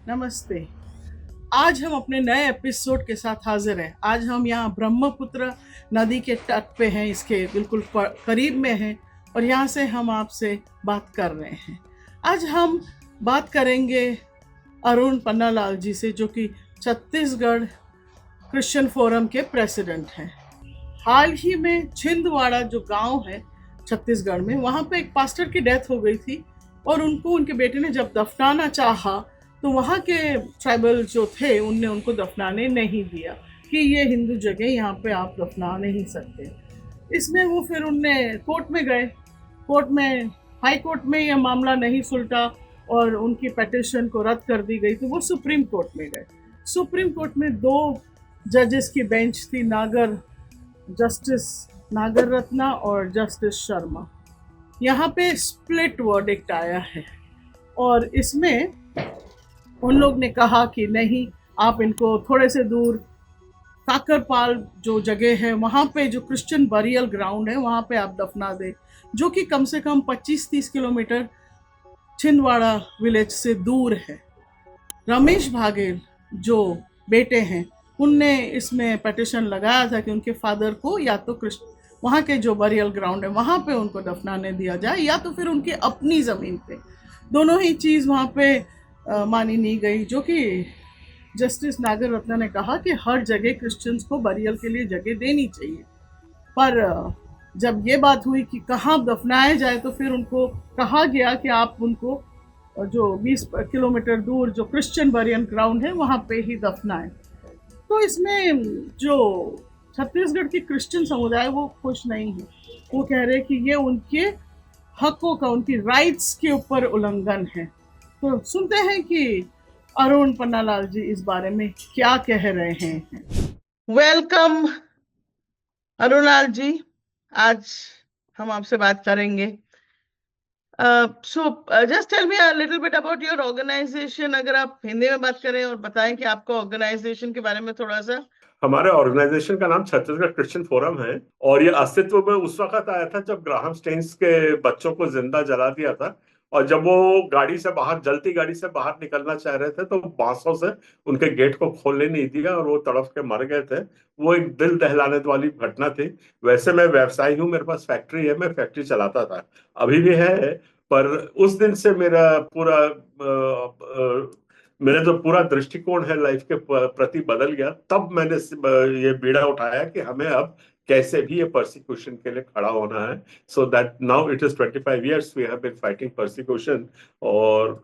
नमस्ते। आज हम अपने नए एपिसोड के साथ हाजिर हैं। आज हम यहाँ ब्रह्मपुत्र नदी के तट पे हैं, इसके बिल्कुल करीब में हैं और यहाँ से हम आपसे बात कर रहे हैं। आज हम बात करेंगे अरुण पन्नालाल जी से, जो कि छत्तीसगढ़ क्रिश्चियन फोरम के प्रेसिडेंट हैं। हाल ही में छिंदवाड़ा जो गांव है छत्तीसगढ़ में, वहाँ पे एक पास्टर की डेथ हो गई थी और उनको उनके बेटे ने जब दफनाना चाहा तो वहाँ के ट्राइबल जो थे उनने उनको दफनाने नहीं दिया कि ये हिंदू जगह, यहाँ पे आप दफना नहीं सकते। इसमें वो फिर उनने कोर्ट में गए। कोर्ट में, हाई कोर्ट में यह मामला नहीं सुलटा और उनकी पिटीशन को रद्द कर दी गई, तो वो सुप्रीम कोर्ट में गए। सुप्रीम कोर्ट में 2 जजेस की बेंच थी, जस्टिस नागर रत्ना और जस्टिस शर्मा। यहाँ पे स्प्लिट वर्डिक्ट आया है और इसमें उन लोग ने कहा कि नहीं, आप इनको थोड़े से दूर काकरपाल जो जगह है वहाँ पे, जो क्रिश्चियन बरियल ग्राउंड है, वहाँ पे आप दफना दें, जो कि कम से कम 25-30 किलोमीटर छिंदवाड़ा विलेज से दूर है। रमेश भागेल जो बेटे हैं, उनने इसमें पिटीशन लगाया था कि उनके फादर को या तो वहाँ के जो बरियल ग्राउंड है वहाँ पे उनको दफनाने दिया जाए या तो फिर उनकी अपनी ज़मीन पे। दोनों ही चीज़ वहाँ पे मानी नहीं गई, जो कि जस्टिस नागर रत्ना ने कहा कि हर जगह क्रिश्चियंस को बरियल के लिए जगह देनी चाहिए। पर जब ये बात हुई कि कहाँ दफनाया जाए तो फिर उनको कहा गया कि आप उनको जो 20 किलोमीटर दूर जो क्रिश्चियन बरियल ग्राउंड है वहाँ पे ही दफनाएं। तो इसमें जो छत्तीसगढ़ की क्रिश्चियन समुदाय वो खुश नहीं है। वो कह रहे कि ये उनके हकों का, उनकी राइट्स के ऊपर उल्लंघन है। तो सुनते हैं कि अरुण पन्नालाल जी इस बारे में क्या कह रहे हैं। वेलकम अरुणाल जी, आज हम आपसे बात करेंगे। Just tell me a little bit about your organisation. अगर आप हिंदी में बात करें और बताएं कि आपका ऑर्गेनाइजेशन के बारे में थोड़ा सा। हमारे ऑर्गेनाइजेशन का नाम छत्तीसगढ़ क्रिश्चियन फोरम है और ये अस्तित्व में उस वक्त आया था जब ग्राहम स्टेन्स के बच्चों को जिंदा जला दिया था। और जब वो जलती गाड़ी से बाहर निकलना चाह रहे थे तो बांसों से उनके गेट को खोलने नहीं दिया और वो तड़प के मर गए थे। वो एक दिल दहलाने वाली घटना थी। वैसे मैं व्यवसायी हूँ, मेरे पास फैक्ट्री है, मैं फैक्ट्री चलाता था, अभी भी है। पर उस दिन से मेरा जो पूरा दृष्टिकोण है लाइफ के प्रति बदल गया। तब मैंने ये बीड़ा उठाया कि हमें अब कैसे भी ये परसिक्यूशन के लिए खड़ा होना है। So that now it is 25 years we have been fighting persecution. और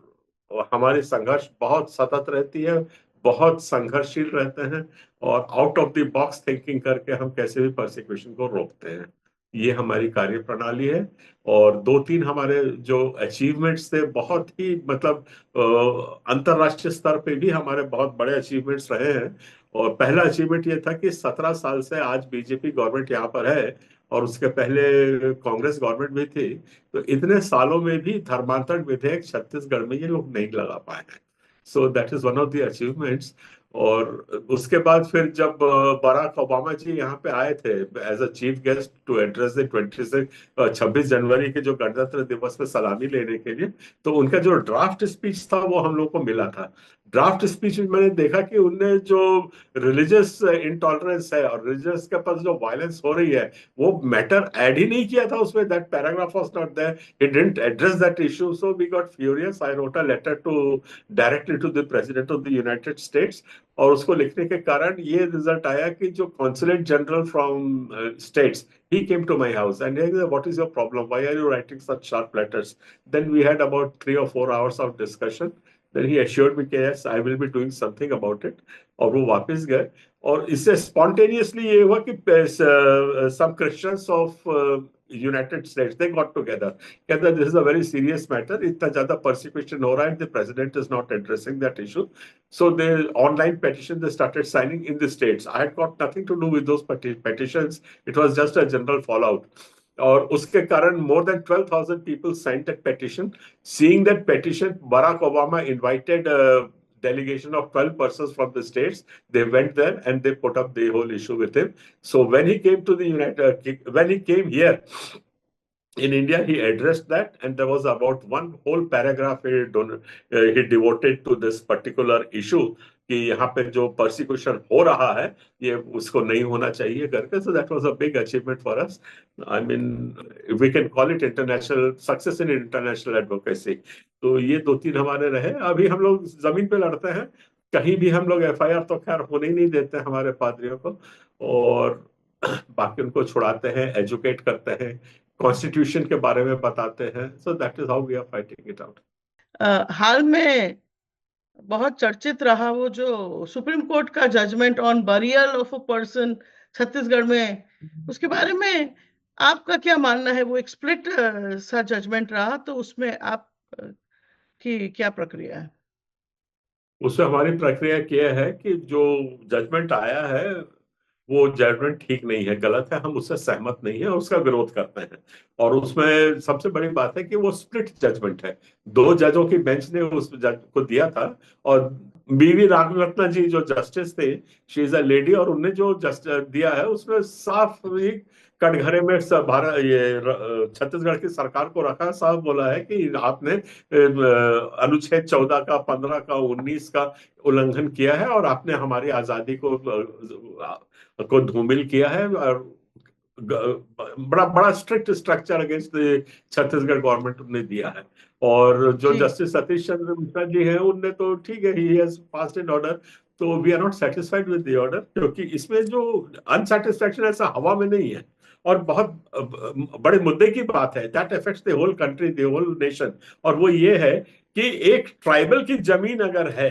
हमारी संघर्ष बहुत सतत रहती है, बहुत संघर्षशील रहते हैं और out of the box thinking करके हम कैसे भी परसिक्यूशन को रोकते हैं। ये हमारी कार्य प्रणाली है। और 2-3 हमारे जो अचीवमेंट्स थे, बहुत ही मतलब अंतरराष्ट्रीय स्तर पे भी हमारे बहुत बड़े अचीवमेंट्स रहे हैं। और पहला अचीवमेंट ये था कि 17 साल से आज बीजेपी गवर्नमेंट यहाँ पर है और उसके पहले कांग्रेस गवर्नमेंट भी थी। तो इतने सालों में भी धर्मांतरण विधेयक छत्तीसगढ़ में ये लोग नहीं लगा पाए हैं। So that is one of the achievements. और उसके बाद फिर जब बराक ओबामा जी यहाँ पे आए थे as a chief guest to address the 26 जनवरी के जो गणतंत्र दिवस में सलामी लेने के लिए, तो उनका जो ड्राफ्ट स्पीच था वो हम लोग को मिला था। ड्राफ्ट स्पीच में मैंने देखा कि उनने जो रिलीजियस इंटॉलरेंस है और रिलीजियस के पास जो वायलेंस हो रही है वो मैटर ऐड ही नहीं किया था उसमें। That paragraph was not there, he didn't address that issue. So we got furious, I wrote a letter to directly to the president of the United States. और उसको लिखने के कारण ये रिजल्ट आया कि जो consulate general from states, he came to my house and he said, what is your problem, why are you writing such sharp letters? Then we had about 3 or 4 hours of discussion. Then he assured me कि yes, I will be doing something about it. और वो वापस गए और इससे spontaneously ये हुआ कि some Christians of United States, they got together, कहते this is a very serious matter, इतना ज्यादा persecution हो रहा है, the president is not addressing that issue. So the online petition they started signing in the states. I had got nothing to do with those petitions. It was just a general fallout. और उसके कारण more than 12,000 people signed that petition. Seeing that petition, Barack Obama invited a delegation of 12 persons from the states. They went there and they put up the whole issue with him. So when he came to when he came here, in India, he addressed that, and there was about one whole paragraph he devoted to this particular issue कि यहाँ पे जो persecution हो रहा है ये उसको नहीं होना चाहिए करके. So that was a big achievement for us. I mean, we can call it international success in international advocacy. तो ये दो तीन हमारे रहे. अभी हम लोग जमीन पे लड़ते हैं. कहीं भी हम लोग एफआईआर तो खैर होने ही नहीं देते हमारे पादरियों को, और बाकी उनको छुड़ाते हैं, एजुकेट करते हैं, कॉन्स्टिट्यूशन के बारे में बताते हैं. So that is how we are fighting it out. हाल में बहुत चर्चित रहा वो जो सुप्रीम कोर्ट का judgement on burial of a person Chhattisgarh में, उसके बारे में आपका क्या मानना है? वो एक स्प्लिट सा जजमेंट रहा, तो उसमें आप की क्या प्रक्रिया है? उसमें हमारी प्रक्रिया क्या है कि जो जजमेंट आया है वो जजमेंट ठीक नहीं है, गलत है, हम उससे सहमत नहीं है और उसका विरोध करते हैं. और उसमें सबसे बड़ी बात है कि वो स्प्लिट जजमेंट है. दो जजों की बेंच ने उस जज को दिया था, और बीवी रागरत्ना जी जो जस्टिस थे, शी इज अ लेडी, और उनने जो जस्टिस दिया है उसमें साफ ही कटघरे में सब भारत ये छत्तीसगढ़ की सरकार को रखा, साफ बोला है कि आपने अनुच्छेद 14 का, 15 का, 19 का उल्लंघन किया है और आपने हमारी आजादी को धूमिल किया है. और बड़ा बड़ा strict structure against Chhattisgarh government ने दिया है. और जो जी जस्टिस सतीश चंद्र मिश्रा जी हैं उनने तो ठीक है, he has passed an order. तो we are not satisfied with the order, क्योंकि इसमें जो अनसेटिस्फैक्शन ऐसा हवा में नहीं है, और बहुत बड़े मुद्दे की बात है. That affects the whole country, the whole nation. और वो ये है कि एक ट्राइबल की जमीन अगर है,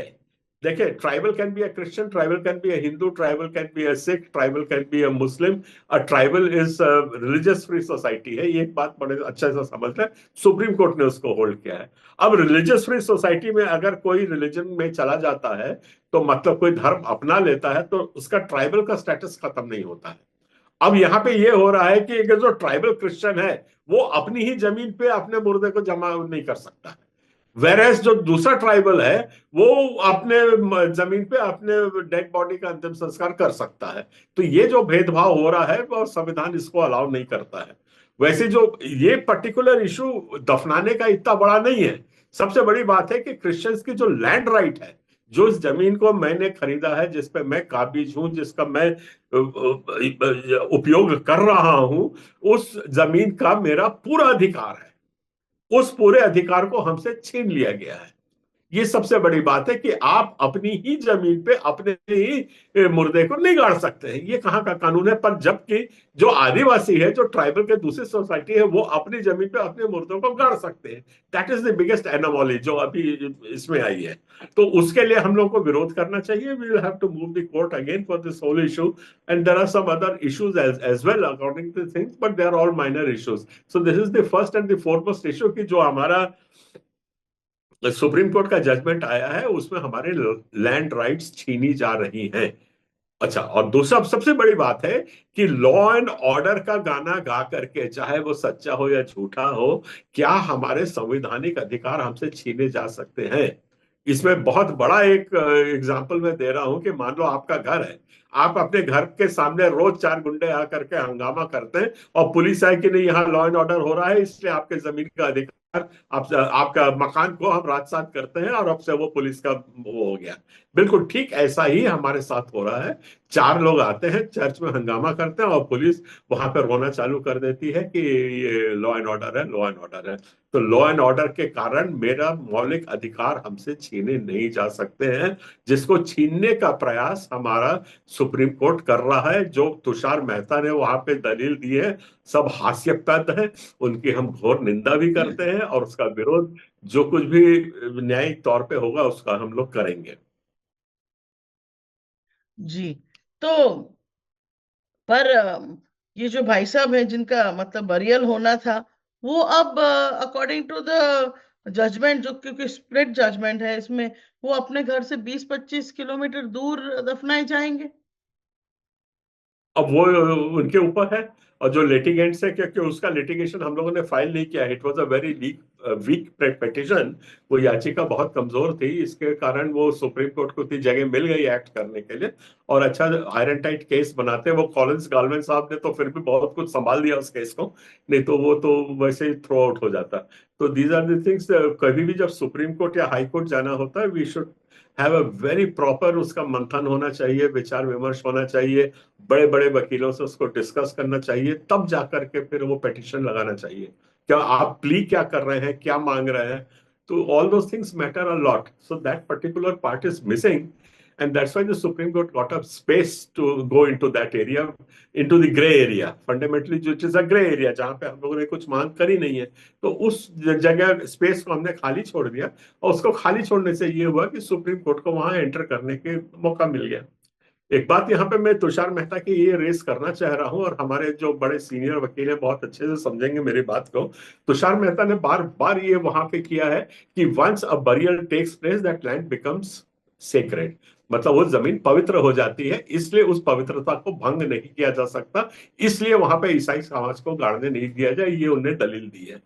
देखिए, tribal can be a Christian, tribal can be a Hindu, tribal can be a Sikh, tribal can be a Muslim. A tribal is religious free society है. ये बात बड़े अच्छे से समझ लें. सुप्रीम कोर्ट ने उसको होल्ड किया है. अब रिलीजियस फ्री सोसाइटी में अगर कोई रिलीजन में चला जाता है, तो मतलब कोई धर्म अपना लेता है, तो उसका ट्राइबल का स्टेटस खत्म नहीं होता है. अब यहाँ पे ये हो रहा है कि जो ट्राइबल क्रिश्चियन है वो अपनी ही जमीन पे अपने मुर्दे को जमा नहीं कर सकता है, वेरेस जो दूसरा ट्राइबल है वो अपने जमीन पे अपने डेड बॉडी का अंतिम संस्कार कर सकता है. तो ये जो भेदभाव हो रहा है वो संविधान इसको अलाउ नहीं करता है. वैसे जो ये पर्टिकुलर इशू दफनाने का इतना बड़ा नहीं है. सबसे बड़ी बात है कि क्रिश्चियंस की जो लैंड राइट है, जो इस जमीन को मैंने खरीदा है, जिस पे मैं काबिज हूं, जिसका मैं उपयोग कर रहा हूं, उस जमीन का मेरा पूरा अधिकार है. उस पूरे अधिकार को हमसे छीन लिया गया है. ये सबसे बड़ी बात है कि आप अपनी ही जमीन पे अपने ही मुर्दे को नहीं गाड़ सकते हैं. ये कहाँ का कानून है? पर जबकि जो आदिवासी है, जो ट्राइबल के दूसरी सोसाइटी है, वो अपनी जमीन पे अपने मुर्दों को गाड़ सकते हैं. That is the biggest anomaly जो अभी इसमें आई है. तो उसके लिए हम लोग को विरोध करना चाहिए. We will have to move the court again for this whole issue. And there are some other issues as well according to things, but they are all minor issues. So this is the first and the foremost issue कि जो हमारा supreme Court का judgement आया है उसमें हमारे land rights छीनी जा रही हैं. अच्छा, और दूसरा सबसे बड़ी बात है कि लॉ एंड ऑर्डर का गाना गा करके, चाहे वो सच्चा हो या झूठा हो, क्या हमारे संवैधानिक अधिकार हमसे छीने जा सकते हैं? इसमें बहुत बड़ा एक एग्जाम्पल मैं दे रहा हूं कि मान लो आपका घर है, आप अपने घर के सामने रोज 4 गुंडे आकर के हंगामा करते हैं, और पुलिस है कि नहीं यहाँ लॉ एंड ऑर्डर हो रहा है, इसलिए आपके जमीन का अधिकार, आप आपका मकान को हम राजसात करते हैं, और अब से वो पुलिस का वो हो गया. बिल्कुल ठीक ऐसा ही हमारे साथ हो रहा है. 4 लोग आते हैं, चर्च में हंगामा करते हैं, और पुलिस वहां पर रोना चालू कर देती है कि ये लॉ एंड ऑर्डर है, लॉ एंड ऑर्डर है. तो लॉ एंड ऑर्डर के कारण मेरा मौलिक अधिकार हमसे छीने नहीं जा सकते हैं, जिसको छीनने का प्रयास हमारा सुप्रीम कोर्ट कर रहा है. जो तुषार मेहता ने वहां पे दलील दी है, सब हास्यास्पद है. उनकी हम घोर निंदा भी करते हैं, और उसका विरोध जो कुछ भी न्यायिक तौर पे होगा उसका हम लोग करेंगे. जी. तो पर ये जो भाई साहब हैं जिनका मतलब बरियल होना था, वो अब अकॉर्डिंग टू द जजमेंट, जो क्योंकि स्प्लिट जजमेंट है इसमें, वो अपने घर से 20-25 किलोमीटर दूर दफनाए जाएंगे. अब वो उनके ऊपर है. और जो लिटिगेंट्स है, क्योंकि उसका लिटिगेशन हम लोगों ने फाइल नहीं किया, it was a very leak weak petition, वो याचिका बहुत कमजोर थी, इसके कारण वो सुप्रीम कोर्ट को उतनी जगह मिल गई एक्ट करने के लिए, और अच्छा आयरन टाइट केस बनाते। वो कॉलिंस गालमैन साहब ने तो फिर भी बहुत कुछ संभाल दिया उस केस को, नहीं तो वो तो वैसे ही थ्रो आउट हो जाता। तो दीज आर द थिंग्स, कभी भी जब सुप्रीम कोर्ट या हाई कोर्ट जाना होता है, we should have a very proper, उसका मंथन होना चाहिए, विचार विमर्श होना चाहिए, बड़े बड़े वकीलों से उसको डिस्कस करना चाहिए, तब जाकर के फिर वो पिटिशन लगाना चाहिए। क्या आप प्ली क्या कर रहे हैं, क्या मांग रहे हैं, तो all those things matter a lot. So that particular part is missing, and that's why the Supreme Court got up space to go into that area, into the gray area, fundamentally which is a gray area, जहां पे हम लोगों ने कुछ मांग करी नहीं है, तो उस जगह स्पेस को हमने खाली छोड़ दिया, और उसको खाली छोड़ने से ये हुआ कि सुप्रीम कोर्ट को वहां एंटर करने के मौका मिल गया। एक बात यहाँ पे मैं तुषार मेहता की ये रेस करना चाह रहा हूँ, और हमारे जो बड़े सीनियर वकील हैं बहुत अच्छे से समझेंगे मेरी बात को। तुषार मेहता ने बार बार ये वहां पे किया है कि once a burial takes place that land becomes sacred, मतलब वो जमीन पवित्र हो जाती है, इसलिए उस पवित्रता को भंग नहीं किया जा सकता, इसलिए वहां पे ईसाई समाज को गाड़ने नहीं दिया जाए, ये उन्हें दलील दी है।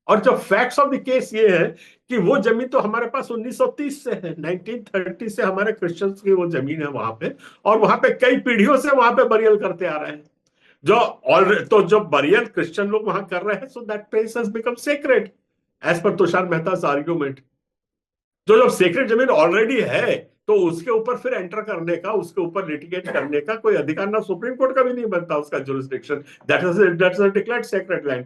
और जो फैक्ट्स ऑफ द केस ये है कि वो जमीन तो हमारे पास 1930 से है, 1930 से हमारे क्रिश्चियंस की वो जमीन है वहां पे, और वहां पे कई पीढ़ियों से वहां पे बरियल करते आ रहे हैं, जो और तो जो बरियल क्रिश्चियन लोग वहां कर रहे हैं, so that place has become sacred as per Tushar Mehta argument. जो जब सेक्रेट जमीन ऑलरेडी है, तो उसके ऊपर फिर एंटर करने का, उसके ऊपर लिटिगेट करने का कोई अधिकार ना सुप्रीम कोर्ट का भी नहीं बनता, उसका jurisdiction, that's a declared sacred land.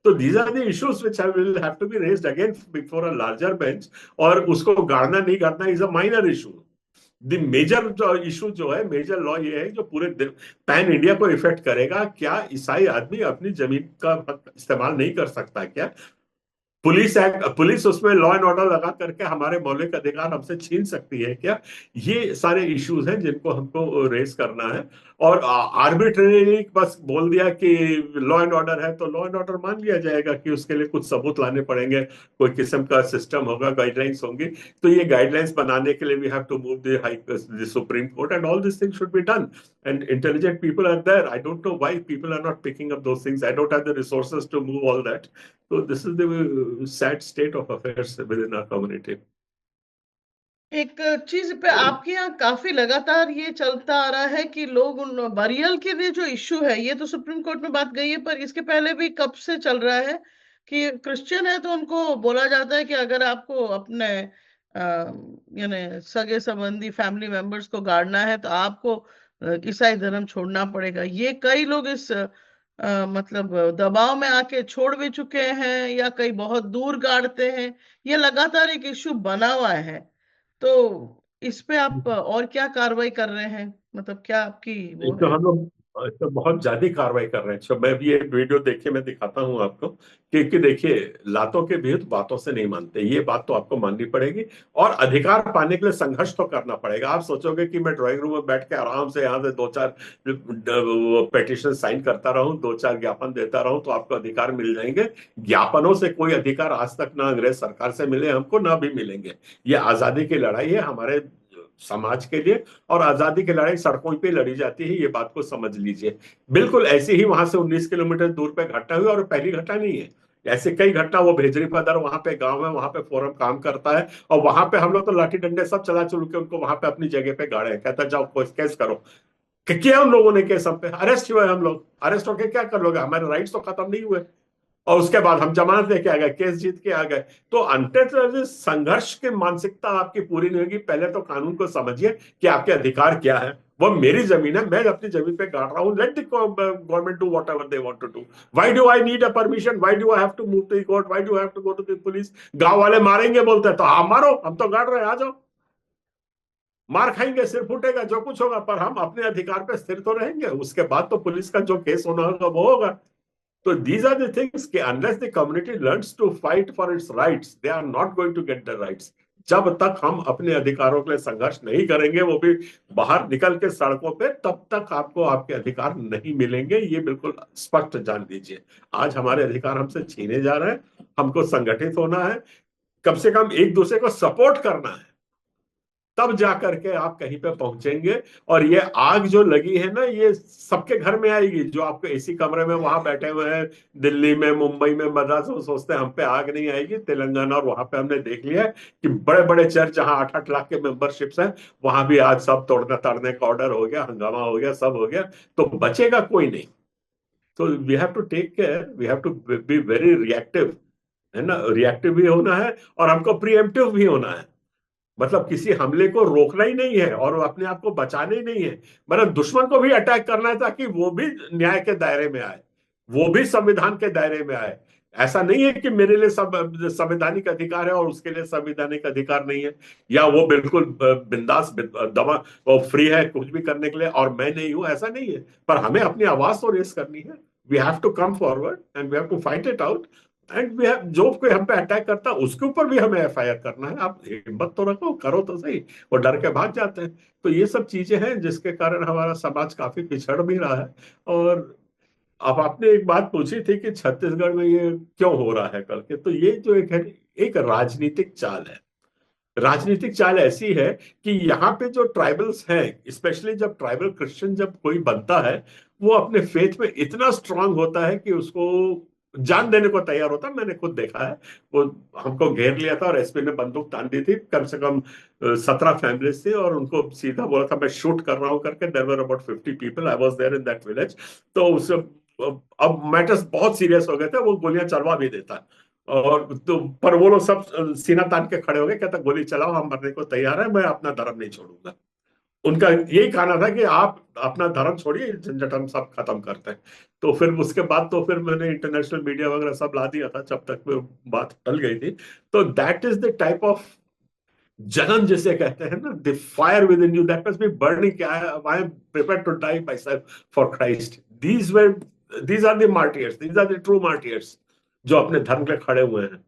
तो these are the issues which will have to be raised again before a larger bench, और उसको गाड़ना नहीं गाड़ना is a minor issue. The major जो इशू जो है, मेजर लॉ ये है जो पूरे पैन इंडिया को इफेक्ट करेगा, क्या ईसाई आदमी अपनी जमीन का इस्तेमाल नहीं कर सकता क्या? पुलिस एक्ट, पुलिस उसमें लॉ एंड ऑर्डर लगा करके हमारे मौलिक अधिकार हमसे छीन सकती है क्या? ये सारे इश्यूज हैं जिनको हमको रेस करना है। और आर्बिट्रेरली बस बोल दिया कि लॉ एंड ऑर्डर है, तो लॉ एंड ऑर्डर मान लिया जाएगा कि उसके लिए कुछ सबूत लाने पड़ेंगे, कोई किस्म का सिस्टम होगा, गाइडलाइंस होंगी। तो ये गाइडलाइंस बनाने के लिए we have to move the supreme court, and all this things should be done, and intelligent people are there. I don't know why people are not picking up those things. I don't have the resources to move all that. So this is the sad state of affairs within our community. एक चीज पे आपके यहाँ काफी लगातार ये चलता आ रहा है कि लोग उन बरियल के लिए जो इश्यू है, ये तो सुप्रीम कोर्ट में बात गई है, पर इसके पहले भी कब से चल रहा है कि क्रिश्चियन है तो उनको बोला जाता है कि अगर आपको अपने यानी सगे संबंधी फैमिली मेंबर्स को गाड़ना है तो आपको ईसाई धर्म छोड़ना पड़ेगा। ये कई लोग इस मतलब दबाव में आके छोड़ भी चुके हैं, या कई बहुत दूर गाड़ते हैं। ये लगातार एक इश्यू बना हुआ है। तो इस पे आप और क्या कार्रवाई कर रहे हैं, मतलब क्या आपकी वो तो है? हम लोग तो बहुत ज्यादा कार्रवाई कर रहे हैं। तो मैं भी एक वीडियो देखिए, मैं दिखाता हूं आपको कि देखिए, लातों के भेद बातों से नहीं मानते, ये बात तो आपको माननी पड़ेगी, और अधिकार पाने के लिए संघर्ष तो करना पड़ेगा। आप सोचोगे कि मैं ड्राइंग रूम में बैठ के आराम से यहाँ से दो चार पिटिशन साइन करता रहूं, दो चार ज्ञापन देता रहूं तो आपको अधिकार मिल जाएंगे? ज्ञापनों से कोई अधिकार आज तक ना अंग्रेज सरकार से मिले हमको, ना भी मिलेंगे। ये आजादी की लड़ाई है हमारे समाज के लिए, और आजादी की लड़ाई सड़कों पे लड़ी जाती है, ये बात को समझ लीजिए। बिल्कुल ऐसे ही वहां से 19 किलोमीटर दूर पे घटना हुई, और पहली घटना नहीं है, ऐसे कई घटना। वो भेजरी पदर वहां पे गांव है, वहां पे फोरम काम करता है, और वहां पे हम लोग तो लाठी डंडे सब चला चुल के उनको वहां पे अपनी जगह पे गाड़े, कहता जाओ केस करो। किया उन लोगों ने केस, हम पे अरेस्ट हुए, हम लोग अरेस्ट होके क्या कर लोगे? हमारे राइट्स तो खत्म नहीं हुए, और उसके बाद हम जमानत लेके आ गए, केस जीत के आ गए। तो अंततः संघर्ष की मानसिकता आपकी पूरी नहीं होगी। पहले तो कानून को समझिए कि आपके अधिकार क्या है। वो मेरी जमीन है, मैं अपनी जमीन पे गाड़ रहा हूं, let the government do whatever they want to do. Why do I need a permission? Why do I have to move to the court? Why do I have to go to the police? गांव वाले मारेंगे बोलते हैं तो हाँ मारो, हम तो गाड़ रहे हैं, आ जाओ। मार खाएंगे, सिर फूटेगा, जो कुछ होगा, पर हम अपने अधिकार पे स्थिर तो रहेंगे। उसके बाद तो पुलिस का जो केस होना होगा वो होगा। So these are the things कि unless the community learns to fight for its rights, they are not going to get the rights. जब तक हम अपने अधिकारों के लिए संघर्ष नहीं करेंगे, वो भी बाहर निकल के सड़कों पे, तब तक आपको आपके अधिकार नहीं मिलेंगे। ये बिल्कुल स्पष्ट जान लीजिए। आज हमारे अधिकार हमसे छीने जा रहे हैं, हमको संगठित होना है, कम से कम एक दूसरे को सपोर्ट करना है, तब जा करके आप कहीं पे पहुंचेंगे। और ये आग जो लगी है ना, ये सबके घर में आएगी। जो आपके एसी कमरे में वहां बैठे हुए हैं दिल्ली में, मुंबई में, मद्रास में, सोचते हैं हम पे आग नहीं आएगी। तेलंगाना और वहां पे हमने देख लिया है कि बड़े बड़े चर्च जहां 8-8 लाख के मेंबरशिप्स हैं, वहां भी आज सब तोड़ने ताड़ने का ऑर्डर हो गया, हंगामा हो गया, सब हो गया। तो बचेगा कोई नहीं। तो we have to take care, we have to be very reactive, है ना। रिएक्टिव भी होना है और हमको प्रिएम्प्टिव भी होना है। मतलब किसी हमले को रोकना ही नहीं है और अपने आप को बचाना ही नहीं है। मतलब दुश्मन को भी अटैक करना है ताकि वो भी न्याय के दायरे में आए, वो भी संविधान के दायरे में आए। ऐसा नहीं है कि मेरे लिए सब संवैधानिक अधिकार है और उसके लिए संवैधानिक अधिकार नहीं है, या वो बिल्कुल बिंदास दवा वो फ्री है कुछ भी करने के लिए और मैं नहीं हूं, ऐसा नहीं है। पर हमें अपनी आवाज तो रेस करनी है। We have to come forward and we have to fight it out. And we have, जो कोई हम पे अटैक करता है उसके ऊपर भी हमें एफआईआर करना है। आप हिम्मत तो रखो, करो तो सही। वो डर के भाग जाते हैं। तो ये सब चीजें हैं जिसके कारण हमारा समाज काफी पिछड़ भी रहा है। और अब आपने एक बात पूछी थी कि छत्तीसगढ़ में ये क्यों हो रहा है करके, तो ये जो एक है, एक राजनीतिक चाल है। राजनीतिक चाल ऐसी है कि यहाँ पे जो ट्राइबल्स हैं, स्पेशली जब ट्राइबल क्रिश्चियन जब कोई बनता है, वो अपने फेथ में इतना स्ट्रांग होता है कि उसको जान देने को तैयार होता है। मैंने खुद देखा है। वो हमको घेर लिया था और एसपी ने बंदूक तान दी थी, कम से कम 17 फैमिलीज थी, और उनको सीधा बोला था मैं शूट कर रहा हूँ करके। There were about 50 people, I was there in that village. तो उस अब मैटर्स बहुत सीरियस हो गए थे, वो गोलियां चलवा भी देता। और तो पर वो लोग सब सीना तान के खड़े हो गए, कहता गोली चलाओ, हम मरने को तैयार है, मैं अपना धर्म नहीं छोड़ूंगा। उनका यही कहना था कि आप अपना धर्म छोड़िए, झंझट हम सब खत्म करते हैं। तो फिर उसके बाद तो फिर मैंने इंटरनेशनल मीडिया वगैरह सब ला दिया था, जब तक वो बात टल गई थी। तो that is the type of जलन जिसे कहते हैं ना, the fire within you that must be burning. I am prepared to die myself for Christ. These are the martyrs, these are the true martyrs, जो अपने धर्म के खड़े हुए हैं।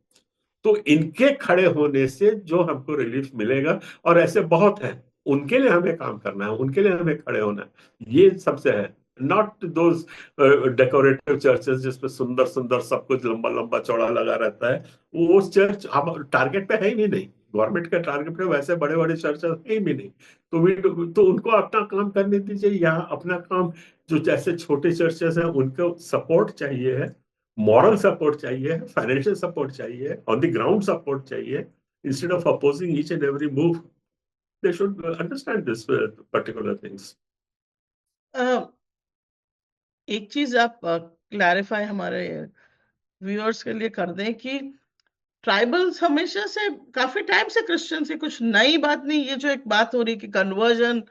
तो इनके खड़े होने से जो हमको रिलीफ मिलेगा, और ऐसे बहुत हैं, उनके लिए हमें काम करना है, उनके लिए हमें खड़े होना है। ये सबसे है, नॉट दोज डेकोरेटिव चर्चेस जिसपे सुंदर सुंदर सब कुछ लंबा लंबा चौड़ा लगा रहता है। वो चर्च हम टारगेट पे है ही नहीं। गवर्नमेंट के टारगेट पे वैसे बड़े बड़े चर्चेस है ही नहीं। तो उनको अपना काम करने दीजिए, यहाँ अपना काम। जो जैसे छोटे चर्चेस हैं उनको सपोर्ट चाहिए है, मॉरल सपोर्ट चाहिए, फाइनेंशियल सपोर्ट चाहिए, ऑन द ग्राउंड सपोर्ट चाहिए। Instead of opposing each and every move, they should understand this particular things. एक चीज आप क्लैरिफाई हमारे व्यूअर्स के लिए कर दें कि ट्राइबल्स हमेशा से काफी टाइम से क्रिश्चियन से, कुछ नई बात नहीं। ये जो एक बात हो रही कि कन्वर्जन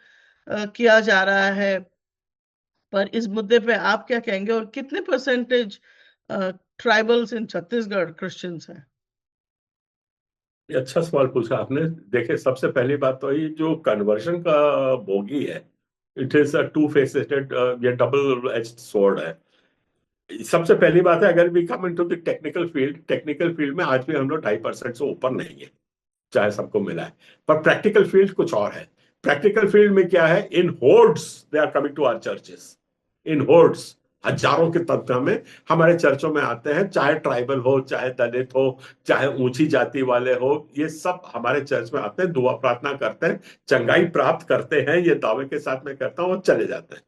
किया जा रहा है, पर इस मुद्दे पे आप क्या कहेंगे? और कितने percentage tribals in Chhattisgarh Christians हैं? ये अच्छा सवाल पूछा आपने। देखिए, सबसे पहली बात तो ये जो कन्वर्शन का बोगी है, it is a two faceted, ये डबल एज्ड स्वॉर्ड है। सबसे पहली बात है, अगर we come into the technical field में आज भी हम लोग 2.5% से ऊपर नहीं है, चाहे सबको मिला है। पर प्रैक्टिकल फील्ड कुछ और है। प्रैक्टिकल फील्ड में क्या है, in hordes they are coming to our churches. In hordes, हजारों की संख्या में हमारे चर्चों में आते हैं, चाहे ट्राइबल हो, चाहे दलित हो, चाहे ऊंची जाति वाले हो। ये सब हमारे चर्च में आते हैं, दुआ प्रार्थना करते हैं, चंगाई प्राप्त करते हैं, ये दावे के साथ में करता हूं, और चले जाते हैं।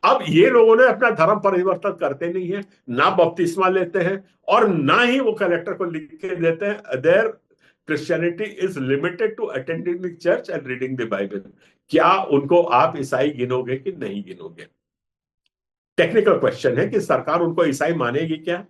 अब ये लोगों ने अपना धर्म परिवर्तन करते नहीं है, ना बपतिस्मा लेते हैं, और ना ही वो कलेक्टर को लिख के देते हैं there Christianity is limited to attending the church and reading the Bible. क्या उनको आप ईसाई गिनोगे कि नहीं गिनोगे? टेक्निकल क्वेश्चन है कि सरकार उनको ईसाई मानेगी क्या?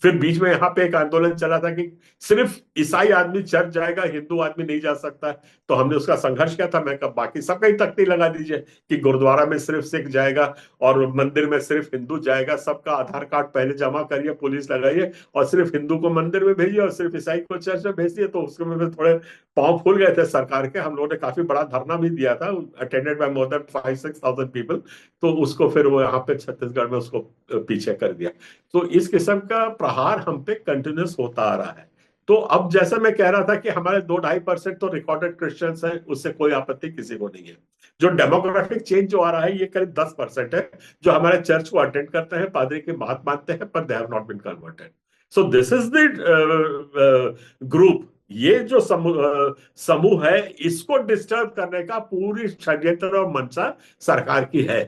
फिर बीच में यहाँ पे एक आंदोलन चला था कि सिर्फ ईसाई आदमी चर्च जाएगा, हिंदू आदमी नहीं जा सकता। तो हमने उसका संघर्ष किया था। मैं कहा बाकी सबका ही तख्ती लगा दीजिए कि गुरुद्वारा में सिर्फ सिख जाएगा और मंदिर में सिर्फ हिंदू जाएगा। सबका आधार कार्ड पहले जमा करिए, पुलिस लगाइए, और सिर्फ हिंदू को मंदिर में भेजिए और सिर्फ ईसाई को चर्च में भेज दिए। तो उसके में थोड़े पांव फूल गए थे सरकार के। हम लोगों ने काफी बड़ा धरना भी दिया था, attended by more than 5-6,000 people. तो उसको फिर वो यहाँ पे छत्तीसगढ़ में उसको पीछे कर दिया। तो इस किस्म का प्रहार हम पे कंटिन्यूस होता आ रहा है। तो अब जैसा मैं कह रहा था कि हमारे 2-2.5% तो रिकॉर्डेड क्रिश्चियंस हैं, उससे कोई आपत्ति किसी को नहीं है। जो डेमोग्राफिक चेंज जो आ रहा है, ये करीब 10% है, जो हमारे चर्च को अटेंड करते हैं, पादरी की बात मानते हैं, पर they have not been converted. So this is the group. ये जो समूह है, इसको डिस्टर्ब करने का पूरी षड्यंत्र और मंशा सरकार की है।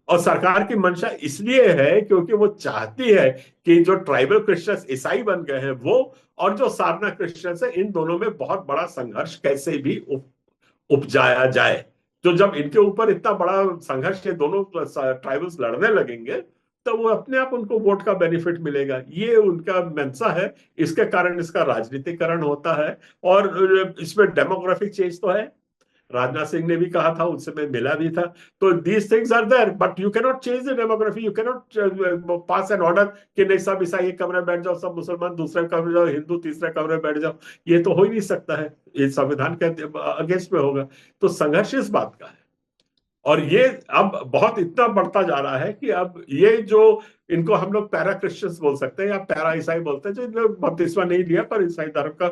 और सरकार की मंशा इसलिए है क्योंकि वो चाहती है कि जो ट्राइबल क्रिश्चियंस ईसाई बन गए हैं वो, और जो सारना क्रिश्चियंस है, इन दोनों में बहुत बड़ा संघर्ष कैसे भी उपजाया जाए। तो जब इनके ऊपर इतना बड़ा संघर्ष ये दोनों ट्राइबल्स लड़ने लगेंगे, तो वो अपने आप उनको वोट का बेनिफिट मिलेगा। ये उनका मंशा है, इसके कारण इसका राजनीतिकरण होता है। और इसमें डेमोग्राफिक चेंज तो है, राजनाथ सिंह ने भी कहा था, उनसे मैं मिला भी था। तो these things are there, but you cannot change the demography, you cannot pass an order कि नहीं सब ईसाई एक कमरे में बैठ जाओ, सब मुसलमान दूसरे कमरे जाओ, हिंदू तीसरे कमरे में बैठ जाओ। ये तो हो ही नहीं सकता है, ये संविधान के अगेंस्ट में होगा। तो संघर्ष इस बात का है। और ये अब बहुत इतना बढ़ता जा रहा है कि अब ये जो इनको हम लोग पैरा क्रिश्चियंस बोल सकते हैं या पैरा ईसाई बोलते हैं, जो इन लोग बपतिस्मा नहीं लिया पर ईसाई धर्म का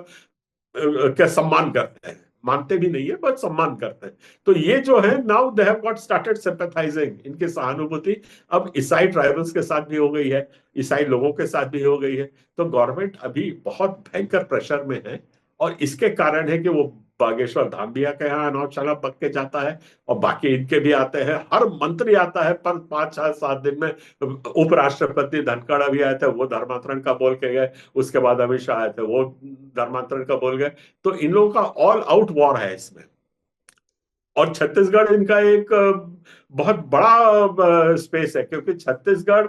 क्या सम्मान करते हैं, मानते भी नहीं है पर सम्मान करते हैं। तो ये जो है, now they have got started sympathising, इनकी सहानुभूति अब ईसाई ट्राइबल्स के साथ भी हो गई है, ईसाई लोगों के साथ भी हो गई है। तो गवर्नमेंट अभी बहुत भयंकर प्रेशर में है। और इसके कारण है कि वो बागेश्वर धाम भी के यहाँ अनाज चला पक के जाता है, और बाकी इनके भी आते हैं, हर मंत्री आता है पर 5-6-7 दिन में। उपराष्ट्रपति धनखड़ भी आए थे, वो धर्मांतरण का बोल के गए। उसके बाद अमित शाह आए थे, वो धर्मांतरण का बोल गए। तो इन लोगों का ऑल आउट वॉर है इसमें। और छत्तीसगढ़ इनका एक बहुत बड़ा स्पेस है, क्योंकि छत्तीसगढ़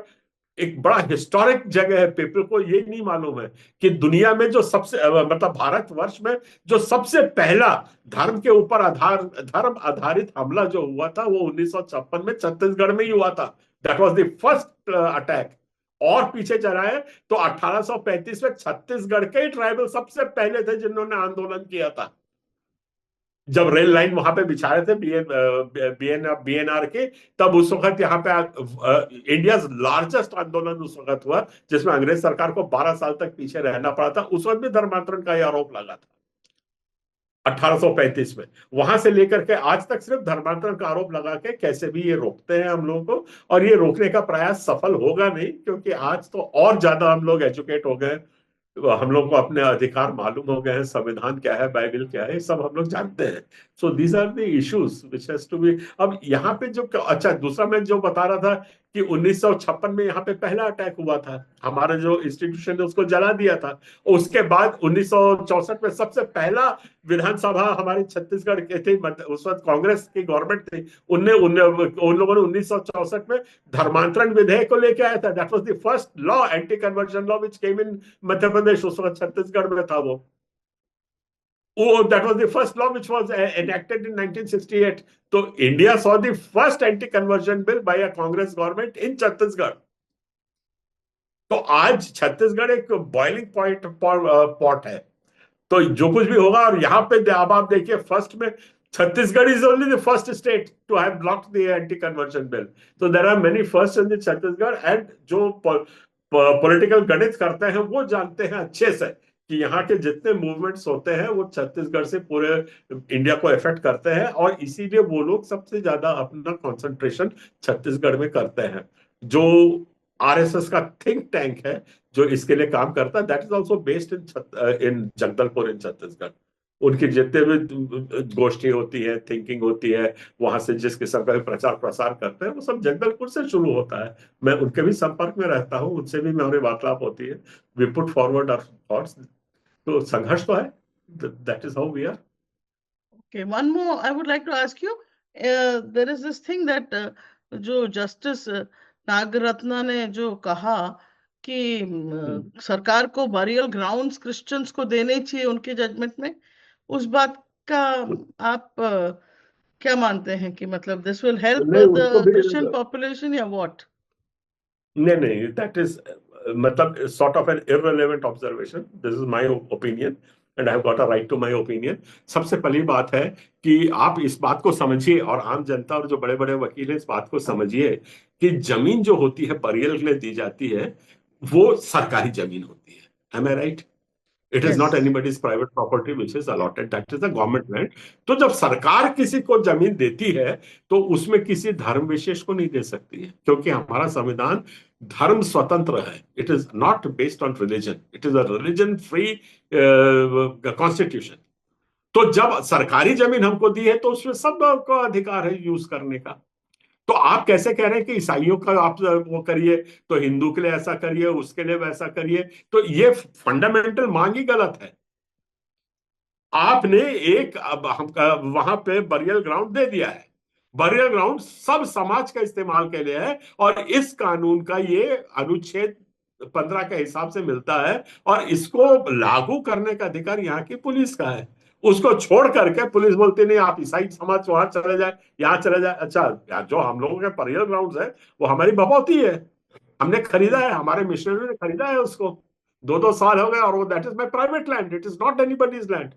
एक बड़ा हिस्टोरिक जगह है। पीपल को ये नहीं मालूम है कि दुनिया में जो सबसे मतलब भारतवर्ष में जो सबसे पहला धर्म आधारित हमला जो हुआ था वो 1956 में छत्तीसगढ़ में ही हुआ था। That was the first attack. और पीछे चला है तो 1835 में छत्तीसगढ़ के ट्राइबल सबसे पहले थे जिन्होंने आंदोलन किया था, जब रेल लाइन वहां पे बिछाए थे बीएनआर के। तब उस वक्त यहाँ पे इंडिया लार्जेस्ट आंदोलन उस वक्त हुआ, जिसमें अंग्रेज सरकार को 12 साल तक पीछे रहना पड़ा था। उस वक्त भी धर्मांतरण का आरोप लगा था 1835 में। वहां से लेकर के आज तक सिर्फ धर्मांतरण का आरोप लगा के कैसे भी ये रोकते हैं हम लोगों को। और ये रोकने का प्रयास सफल होगा नहीं, क्योंकि आज तो और ज्यादा हम लोग एजुकेट हो गए, हम लोग को अपने अधिकार मालूम हो गए हैं, संविधान क्या है, बाइबल क्या है, सब हम लोग जानते हैं। So these are the issues which has to be. अब यहाँ पे जो अच्छा दूसरा मैं जो बता रहा था कि 1956 में यहाँ पे पहला अटैक हुआ था, हमारा जो इंस्टीट्यूशन ने उसको जला दिया था। उसके बाद 1964 में सबसे पहला विधानसभा हमारे छत्तीसगढ़ के थे, उस वक्त कांग्रेस की गवर्नमेंट थी, उन लोगों ने 1964 में धर्मांतरण विधेयक को लेके आया था। That was the first law, anti conversion law, which came in Madhya Pradesh. उस वक्त छत्तीसगढ़ में था वो। That was the first law which was enacted in 1968. तो India saw the first anti-conversion bill by a Congress government in Chhattisgarh. तो आज छत्तीसगढ़ एक boiling pot है। तो जो कुछ भी होगा, और यहाँ पे अब आप देखिए फर्स्ट में Chhattisgarh is only the first state to have blocked the anti conversion bill. तो there are many first in the Chhattisgarh. And जो पॉलिटिकल गणित करते हैं वो जानते हैं अच्छे से कि यहाँ के जितने मूवमेंट्स होते हैं वो छत्तीसगढ़ से पूरे इंडिया को इफेक्ट करते हैं। और इसीलिए वो लोग सबसे ज्यादा अपना कंसंट्रेशन छत्तीसगढ़ में करते हैं। जो आरएसएस का थिंक टैंक है जो इसके लिए काम करता है, that is also based in Jagdalpur in Chhattisgarh. उनकी जितने भी गोष्ठी होती है, थिंकिंग होती है, वहां से जिस किस्म का भी प्रचार प्रसार करते हैं, वो सब जगदलपुर से शुरू होता है। मैं उनके भी संपर्क में रहता हूँ, उनसे भी मेरी वार्तालाप होती है। We put forward our thoughts. तो संघर्ष तो है, that is how we are. Okay, one more I would like to ask you. There is this thing that जो जस्टिस नागरत्ना ने जो कहा कि सरकार को बरियल ग्राउंड्स क्रिश्चियंस को देने चाहिए उनके जजमेंट में, उस बात का आप क्या मानते हैं कि मतलब this will help the Christian population या व्हाट? नहीं, दैट इज मतलब sort of an irrelevant observation. This is my opinion and I have got a right to my opinion. सबसे पहली बात है कि आप इस बात को समझिए, और आम जनता और जो बड़े बड़े वकील हैं इस बात को समझिए कि जमीन जो होती है बरियल के लिए दी जाती है वो सरकारी जमीन होती है। Am I right? It is not anybody's private property which is allotted, that is the government land. तो जब सरकार किसी को जमीन देती है तो उसमें किसी धर्म विशेष को नहीं दे सकती है, क्योंकि हमारा संविधान धर्म स्वतंत्र है, it is not based on religion, it is a religion free constitution. तो जब सरकारी जमीन हमको दी है तो उसमें सब को अधिकार है यूज करने का। तो आप कैसे कह रहे हैं कि ईसाइयों का आप वो करिए, तो हिंदू के लिए ऐसा करिए, उसके लिए वैसा करिए? तो ये फंडामेंटल मांग ही गलत है। आपने एक अब हम वहां पे बरियल ग्राउंड दे दिया है, बरियल ग्राउंड सब समाज का इस्तेमाल के लिए है, और इस कानून का ये अनुच्छेद 15 के हिसाब से मिलता है, और इसको लागू करने का अधिकार यहाँ की पुलिस का है। उसको छोड़ करके पुलिस बोलती नहीं आप ईसाई समाज वहां चले जाए, यहाँ चले जाए। अच्छा, जो हम लोगों के बरियल ग्राउंड है वो हमारी बपौती है, हमने खरीदा है, हमारे मिशनरी ने खरीदा है उसको, 2-2 साल हो गए, और वो that is my private land, it is not anybody's land.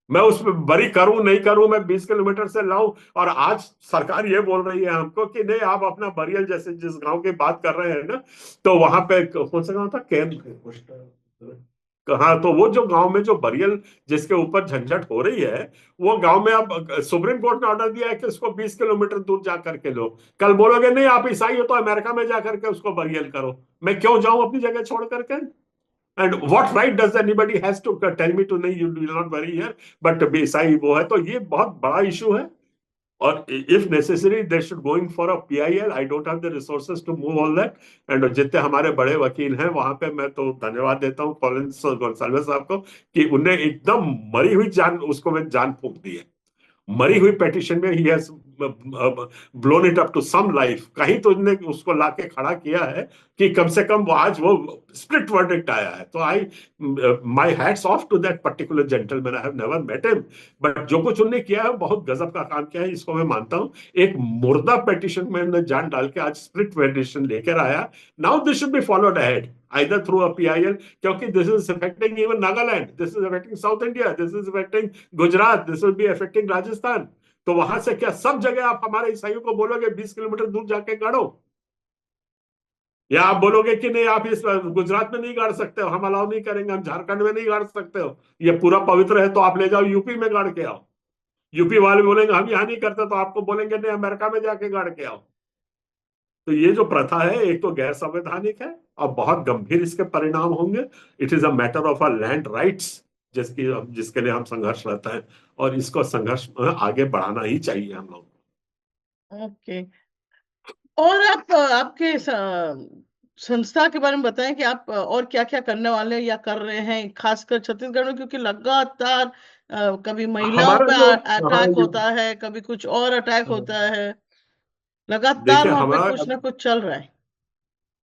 मैं उसमें बरी करूं नहीं करूं, मैं 20 किलोमीटर से लाऊं, और आज सरकार ये बोल रही है हमको कि नहीं आप अपना बरियल, जैसे जिस गांव की बात कर रहे हैं ना, तो वहां पे कौन सा गांव था, हाँ, तो वो जो गांव में जो बरियल जिसके ऊपर झंझट हो रही है, वो गांव में अब सुप्रीम कोर्ट ने ऑर्डर दिया है कि उसको 20 किलोमीटर दूर जा करके लो। कल बोलोगे नहीं आप ईसाई हो तो अमेरिका में जा करके उसको बरियल करो, मैं क्यों जाऊं अपनी जगह छोड़ करके? And what right does anybody has to tell me to नहीं you will not very here, but बेसाई वो है। तो ये बहुत बड़ा इशू है, और if necessary they should going for a PIL. I don't have the resources to move all that. And जितने हमारे बड़े वकील हैं वहां पे, मैं तो धन्यवाद देता हूँ कॉलिंस गोंसाल्वेस साहब को, कि उन्हें एकदम मरी हुई जान, उसको में जान फूंक दी है, मरी हुई पेटिशन में ही has blown it up to some life. कहीं तो इन्होंने उसको लाके खड़ा किया है कि कम से कम वो आज वो स्प्लिट वर्डिक्ट आया है। तो I my hats off to that particular gentleman, I have never met him, but जो कुछ उन्होंने किया है बहुत गजब का काम किया है, इसको मैं मानता हूं। एक मुर्दा पेटिशन में उन्होंने जान डाल के आज स्प्लिट पेटिशन लेकर आया। Now this should be followed ahead either through a PIL, क्योंकि this is affecting even Nagaland, this is affecting South India, this is affecting Gujarat, this will be affecting Rajasthan। तो वहां से क्या सब जगह आप हमारे ईसाइयों को बोलोगे 20 किलोमीटर दूर जाके गाड़ो, या आप बोलोगे कि नहीं आप इस गुजरात में नहीं गाड़ सकते हो, हम अलाउ नहीं करेंगे, हम झारखंड में नहीं गाड़ सकते हो, ये पूरा पवित्र है तो आप ले जाओ यूपी में गाड़ के आओ। यूपी वाले बोलेंगे हम यहां नहीं करते, तो आपको बोलेंगे नहीं अमेरिका में जाके गाड़ के आओ। तो ये जो प्रथा है एक तो गैर संवैधानिक है, और बहुत गंभीर इसके परिणाम होंगे। It is a matter of a land rights, जिसके लिए हम संघर्षरत हैं, और इसको संघर्ष आगे बढ़ाना ही चाहिए हम लोग। ओके। और आप आपके संस्था के बारे में बताएं कि आप और क्या क्या करने वाले हैं या कर रहे हैं, खासकर छत्तीसगढ़ में, क्योंकि लगातार कभी महिलाओं हमारा पे जो, हाँ, अटैक होता है, कभी कुछ और अटैक होता है, लगातार देखिए वहां पे हमारा, कुछ ना कुछ चल रहा है।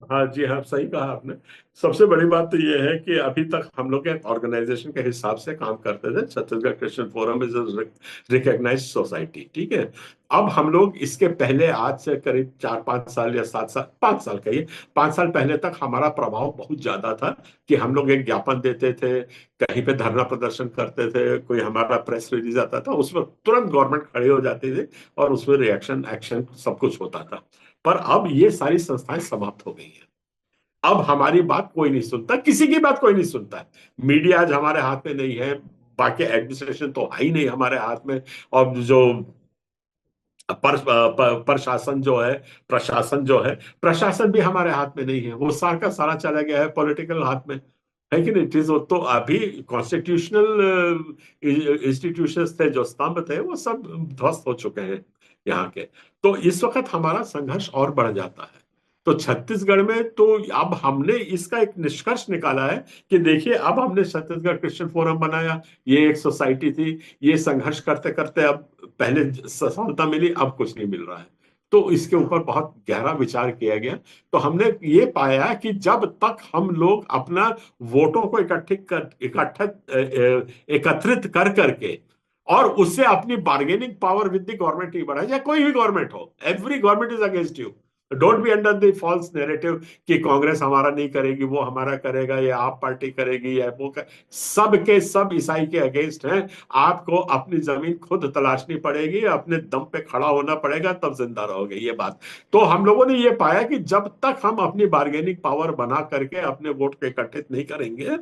हाँ जी, हाँ, सही कहा आपने। सबसे बड़ी बात तो ये है कि अभी तक हम लोग एक ऑर्गेनाइजेशन के हिसाब से काम करते थे। Chhattisgarh Christian forum is recognised society, ठीक है। अब हम लोग इसके पहले, आज से करीब 4-5 साल या 7 साल, 5 साल कहिए, 5 साल पहले तक हमारा प्रभाव बहुत ज्यादा था, कि हम लोग एक ज्ञापन देते थे, कहीं पे धरना प्रदर्शन करते थे, कोई हमारा प्रेस रिलीज आता था, उसमें तुरंत गवर्नमेंट खड़ी हो जाती थी, और उसमें रिएक्शन एक्शन सब कुछ होता था। पर अब ये सारी संस्थाएं समाप्त हो गई हैं। अब हमारी बात कोई नहीं सुनता, किसी की बात कोई नहीं सुनता है। मीडिया आज हमारे हाथ में नहीं है, बाकी एडमिनिस्ट्रेशन तो है ही नहीं हमारे हाथ में, और जो प्रशासन जो है, प्रशासन भी हमारे हाथ में नहीं है, वो सारा का सारा चला गया है पॉलिटिकल हाथ में, है कि नहीं चीज। तो अभी कॉन्स्टिट्यूशनल इंस्टीट्यूशंस थे, जो स्तंभ थे, वो सब ध्वस्त हो चुके हैं यहाँ के। तो इस वक्त हमारा संघर्ष और बढ़ जाता है। तो छत्तीसगढ़ में तो अब हमने इसका एक निष्कर्ष निकाला है कि देखिए, अब हमने छत्तीसगढ़ क्रिश्चियन फोरम बनाया, ये एक सोसाइटी थी, ये संघर्ष करते करते अब पहले सफलता मिली, अब कुछ नहीं मिल रहा है। तो इसके ऊपर बहुत गहरा विचार किया गया। तो हमने ये पाया कि जब तक हम लोग अपना वोटों को एकत्रित कर करके, और उससे अपनी bargaining power with the government ही बढ़ाए, या कोई भी गवर्नमेंट हो, every government is against you. Don't be under the false narrative कि कांग्रेस हमारा नहीं करेगी, वो हमारा करेगा, या आप पार्टी करेगी, या वो सब के सब ईसाई के अगेंस्ट हैं। आपको अपनी जमीन खुद तलाशनी पड़ेगी, अपने दम पे खड़ा होना पड़ेगा, तब जिंदा रहोगे, ये बात। तो हम लोगों ने ये पाया कि जब तक हम अपनी बार्गेनिंग पावर बना करके अपने वोट को इकट्ठित नहीं करेंगे,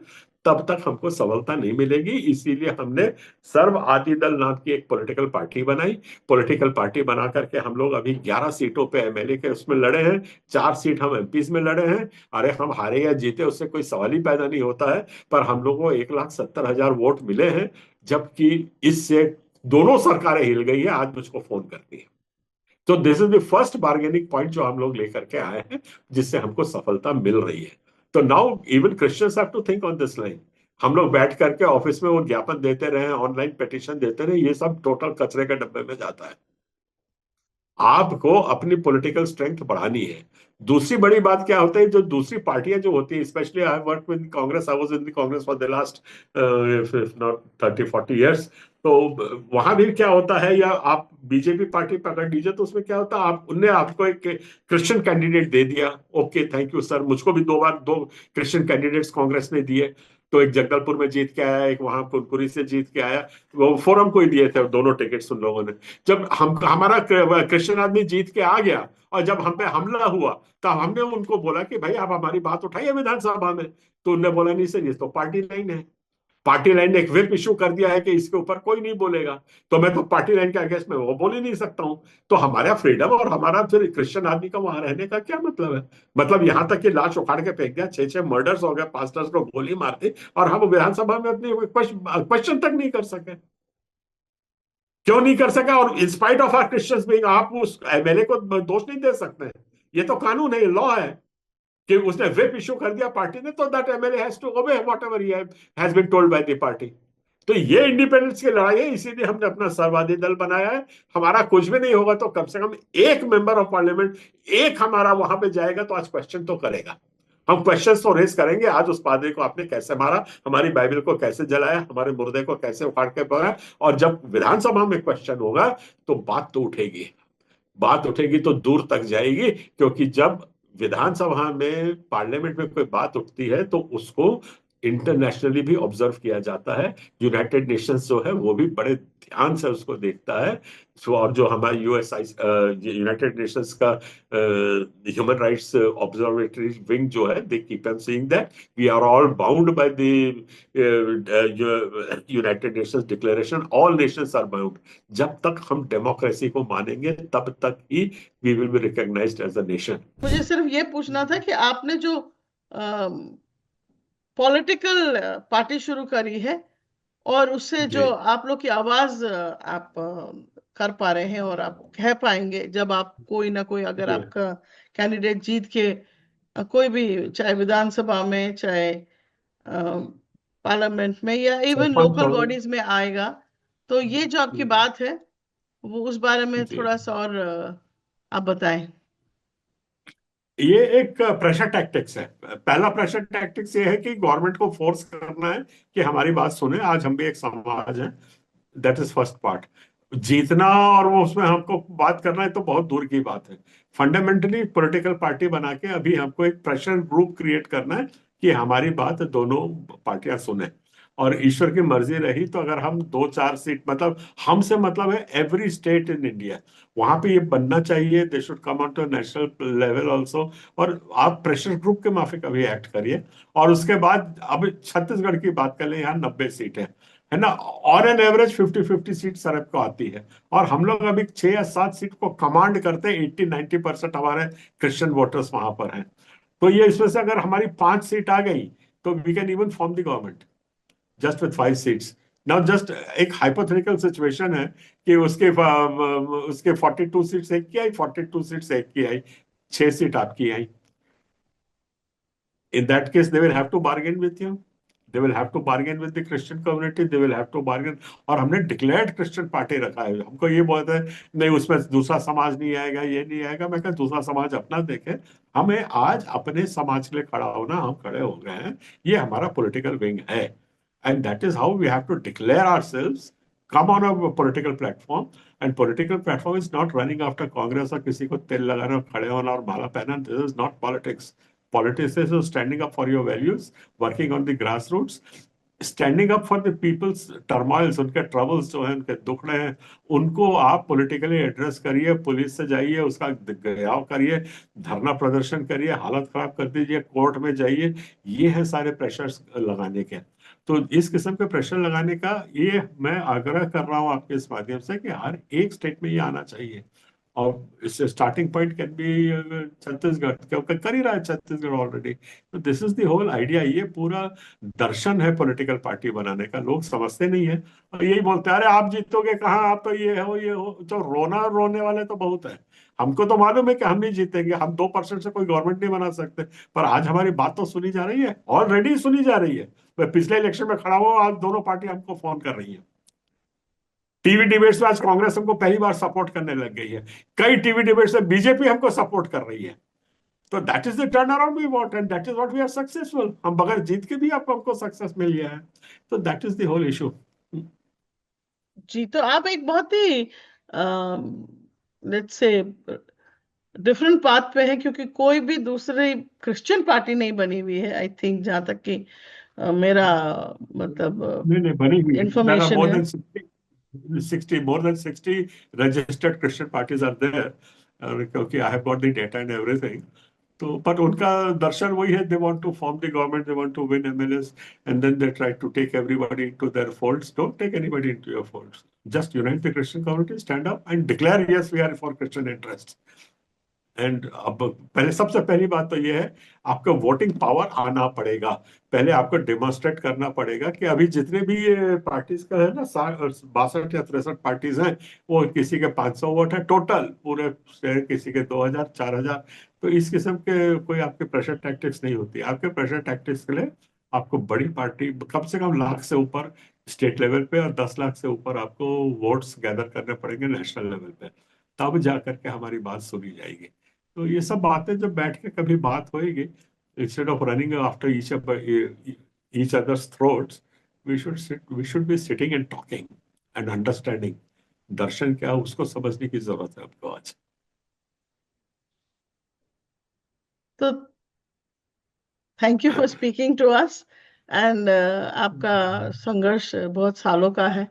तब तक हमको सफलता नहीं मिलेगी। इसीलिए हमने सर्व आदि दल नाम की एक पॉलिटिकल पार्टी बनाई। पॉलिटिकल पार्टी बना करके हम लोग अभी 11 सीटों पे एमएलए के उसमें लड़े हैं, 4 सीट हम एमपीज में लड़े हैं। अरे हम हारे या जीते उससे कोई सवाल ही पैदा नहीं होता है, पर हम लोगों को 1,70,000 वोट मिले हैं, जबकि इससे दोनों सरकारें हिल गई है, आज मुझको फोन करती है। तो this is the first bargaining point जो हम लोग लेकर के आए हैं, जिससे हमको सफलता मिल रही है। तो now even Christians have to think on this line. हम लोग बैठ करके ऑफिस में वो ज्ञापन देते रहे, ऑनलाइन पिटीशन देते रहे, ये सब टोटल कचरे के डब्बे में जाता है। आपको अपनी पॉलिटिकल स्ट्रेंथ बढ़ानी है। दूसरी बड़ी बात क्या होता है, जो दूसरी पार्टियां जो होती है, specially I work with Congress, I was in the Congress for the last if not 30-40 years। तो वहां भी क्या होता है, या आप बीजेपी पार्टी पकड़ लीजिए, तो उसमें क्या होता है, आप उनने आपको एक क्रिश्चियन कैंडिडेट दे दिया, ओके थैंक यू सर। मुझको भी 2 बार 2 क्रिश्चियन कैंडिडेट्स कांग्रेस ने दिए। तो एक जगदलपुर में जीत के आया, एक वहां कुनकुरी से जीत के आया। वो फोरम को ही दिए थे दोनों टिकट्स उन लोगों ने। जब हम हमारा क्रिश्चियन आदमी जीत के आ गया और जब हम पे हमला हुआ, तब हमने उनको बोला कि भाई आप हमारी बात उठाइए विधानसभा में। तो उन्होंने बोला नहीं सर, ये तो पार्टी लाइन है। पार्टी लाइन ने एक व्हिप इशू कर दिया है कि इसके ऊपर कोई नहीं बोलेगा, तो मैं तो पार्टी लाइन के अगेंस्ट में वो बोल ही नहीं सकता हूं। तो हमारा फ्रीडम और हमारा फिर क्रिश्चियन आदमी का वहां रहने का क्या मतलब है? मतलब यहां तक कि लाश उखाड़ के फेंक दिया, 6-6 मर्डर्स हो गए, पास्टर्स को गोली मार दी, और हम विधानसभा में अपनी क्वेश्चन तक नहीं कर सके। क्यों नहीं कर सका? और in spite of our Christians being, आप उस एमएलए को दोष नहीं दे सकते। ये तो कानून है, लॉ है कि उसने व्हिप इशू कर दिया पार्टी ने, तो that MLA has to obey whatever he has been told by the party. तो ये इंडिपेंडेंस की लड़ाई है, इसीलिए हमने अपना सर्ववादी दल बनाया है। हमारा कुछ भी नहीं होगा तो कम से कम एक मेंबर ऑफ पार्लियामेंट, एक हमारा वहां पे जाएगा तो आज क्वेश्चन तो करेगा। हम क्वेश्चन तो रेस करेंगे, आज उस पादरी को आपने कैसे मारा, हमारी बाइबल को कैसे जलाया, हमारे मुर्दे को कैसे उखाड़ के पड़ा। और जब विधानसभा में क्वेश्चन होगा तो बात तो उठेगी, बात उठेगी तो दूर तक जाएगी। क्योंकि जब विधानसभा में, पार्लियामेंट में कोई बात उठती है तो उसको इंटरनेशनली भी ऑब्जर्व किया जाता है। यूनाइटेड नेशंस जो है वो भी बड़े ध्यान से उसको देखता है। और जो हमारा यूनाइटेड नेशंस का ह्यूमन राइट्स ऑब्जर्वेटरी विंग जो है, they keep on seeing that we are all bound by the United Nations declaration, all nations are bound. जब तक हम डेमोक्रेसी को मानेंगे तब तक ही we will be recognised as a nation. मुझे सिर्फ ये पूछना था कि आपने जो पॉलिटिकल पार्टी शुरू करी है और उससे जो जी आप लोग की आवाज आप कर पा रहे हैं और आप कह पाएंगे, जब आप कोई ना कोई, अगर जी आपका कैंडिडेट जीत के कोई भी, चाहे विधानसभा में, चाहे पार्लियामेंट में, या इवन सरपंच लोकल हो। बॉडीज में आएगा, तो ये जो आपकी बात है वो उस बारे में जी, थोड़ा सा और आप बताएं। ये एक प्रेशर टैक्टिक्स है। पहला प्रेशर टैक्टिक्स ये है कि गवर्नमेंट को फोर्स करना है कि हमारी बात सुने, आज हम भी एक समाज है। That is first part. जीतना और वो उसमें हमको बात करना है तो बहुत दूर की बात है। फंडामेंटली पॉलिटिकल पार्टी बना के अभी हमको एक प्रेशर ग्रुप क्रिएट करना है कि हमारी बात दोनों पार्टियां सुने। और ईश्वर की मर्जी रही तो अगर हम 2-4 सीट, मतलब हमसे मतलब है एवरी स्टेट इन इंडिया, वहां पे ये बनना चाहिए। They should come on to national level also. और आप प्रेशर ग्रुप के माफिक अभी एक्ट करिए। और उसके बाद अब छत्तीसगढ़ की बात कर ले, यहाँ 90 सीट है ना, और एन एवरेज 50-50 सीट सरब को आती है। और हम लोग अभी 6 या 7 सीट को कमांड करते हैं, 80-90% हमारे क्रिश्चियन वोटर्स वहां पर हैं। तो ये इसमें से अगर हमारी 5 सीट आ गई तो we can even form the government just with 5 seats. Now just एक हाइपोथेटिकल सिचुएशन है कि उसके 42 सीट्स एक की आई, 42 सीट्स एक की आई, 6 सीट आपकी आई। In that case, they will have to bargain with you. They will have to bargain with the Christian community. They will have to bargain. और हमने डिक्लेयर्ड क्रिश्चियन पार्टी रखा है। हमको ये बोलते हैं नहीं उसमें दूसरा समाज नहीं आएगा, ये नहीं आएगा। मैं कहा दूसरा समाज अपना देखे, हमें आज अपने समाज के लिए खड़ा होना, हम खड़े हो गए हैं। ये हमारा पॉलिटिकल विंग है, and that is how we have to declare ourselves, come on a political platform. And political platform is not running after Congress और किसी को तेल लगाना, खड़े होना और माला पहनना. This is not politics. Politics is standing up for your values, working on the grassroots, standing up for the people's turmoils, उनके ट्रबल्स जो हैं, उनके दुख रहे हैं, उनको आप पॉलिटिकली एड्रेस करिए, पुलिस से जाइए, उसका घेराव करिए, धरना प्रदर्शन करिए, हालत खराब कर दीजिए, कोर्ट में जाइए। ये है सारे प्रेशर्स लगाने के। तो इस किस्म के प्रेशर लगाने का ये मैं आग्रह कर रहा हूं आपके इस माध्यम से कि हर एक स्टेट में ये आना चाहिए। और इससे starting point can be Chhattisgarh, क्योंकि कर ही रहा है छत्तीसगढ़ ऑलरेडी। तो this is the whole idea. ये पूरा दर्शन है पॉलिटिकल पार्टी बनाने का, लोग समझते नहीं है और यही बोलते हैं, अरे आप जीतोगे कहाँ, आप तो ये हो। तो रोने वाले तो बहुत है। हमको तो मालूम है कि हम नहीं जीतेंगे, हम 2% से कोई गवर्नमेंट नहीं बना सकते, पर आज हमारी बात तो सुनी जा रही है, ऑलरेडी सुनी जा रही है। मैं पिछले इलेक्शन में खड़ा हुआ, आज दोनों पार्टी हमको फोन कर रही है। टीवी डिबेट्स में आज कांग्रेस हमको पहली बार सपोर्ट करने लग गई है, कई टीवी डिबेट्स में बीजेपी हमको सपोर्ट कर रही है। तो that is the turn around we want and that is what we are successful. हम बगैर जीत के भी आपको हमको सक्सेस मिल गया है। तो that is the whole issue. जी, तो आप एक बहुत ही लेट्स से डिफरेंट पाथ पे है, क्योंकि कोई भी दूसरी क्रिश्चियन पार्टी नहीं बनी हुई है, आई थिंक, जहां तक कि मेरा मतलब नहीं नहीं, बनी हुई है। देयर आर इंफॉर्मेशन मोर है। Then 60 more than 60 registered Christian parties are there, क्योंकि I have got the data and everything. तो पर उनका दर्शन वही है, they want to form the government, they want to win MLAs and then they try to take everybody into their folds. Don't take anybody into your folds, just unite the Christian community, stand up and declare yes we are for Christian interest. And अब पहले सबसे पहली बात तो ये है, आपको voting power आना पड़ेगा। पहले आपको डेमोन्स्ट्रेट करना पड़ेगा कि अभी जितने भी ये पार्टीज का है ना, 62 या 63 पार्टीज हैं, वो किसी के 500 वोट है टोटल पूरे शहर, किसी के 2000 4000। तो इस किस्म के कोई आपके प्रेशर टैक्टिक्स नहीं होती। आपके प्रेशर टैक्टिक्स के लिए आपको बड़ी पार्टी, कम से कम लाख से ऊपर स्टेट लेवल पे और 10 लाख से ऊपर आपको वोट्स गैदर करने पड़ेंगे नेशनल लेवल पे, तब जा करके हमारी बात सुनी जाएगी। तो ये सब बातें जब बैठ के कभी बात होएगी, instead of running after each others throats, we should be sitting and talking and understanding. दर्शन क्या है उसको समझने की जरूरत है हमको आज। तो thank you for speaking to us and आपका संघर्ष बहुत सालों का है,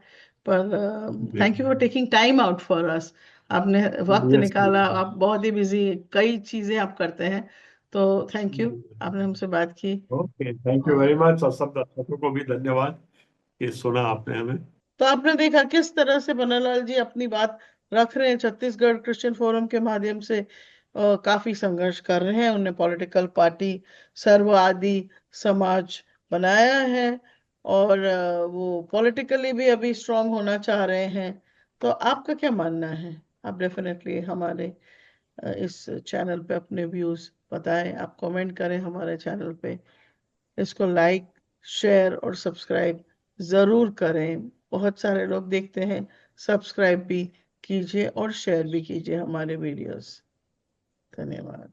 पर thank you for taking time out for us. आपने वक्त यस, निकाला, आप बहुत ही बिजी, कई चीजें आप करते हैं, तो थैंक यू, आपने हमसे बात की। ओके, थैंक यू वेरी और मच। और सब दर्शकों को भी धन्यवाद कि सुना आपने हमें। तो आपने देखा किस तरह से बनरलाल जी अपनी बात रख रहे हैं, छत्तीसगढ़ क्रिश्चियन फोरम के माध्यम से काफी संघर्ष कर रहे हैं। उन्हें पॉलिटिकल पार्टी सर्ववादी समाज बनाया है और वो पॉलिटिकली भी अभी स्ट्रांग होना चाह रहे हैं। तो आपका क्या मानना है? आप डेफिनेटली हमारे इस चैनल पे अपने व्यूज बताएं, आप कमेंट करें हमारे चैनल पे, इसको लाइक शेयर और सब्सक्राइब जरूर करें। बहुत सारे लोग देखते हैं, सब्सक्राइब भी कीजिए और शेयर भी कीजिए हमारे वीडियोस। धन्यवाद।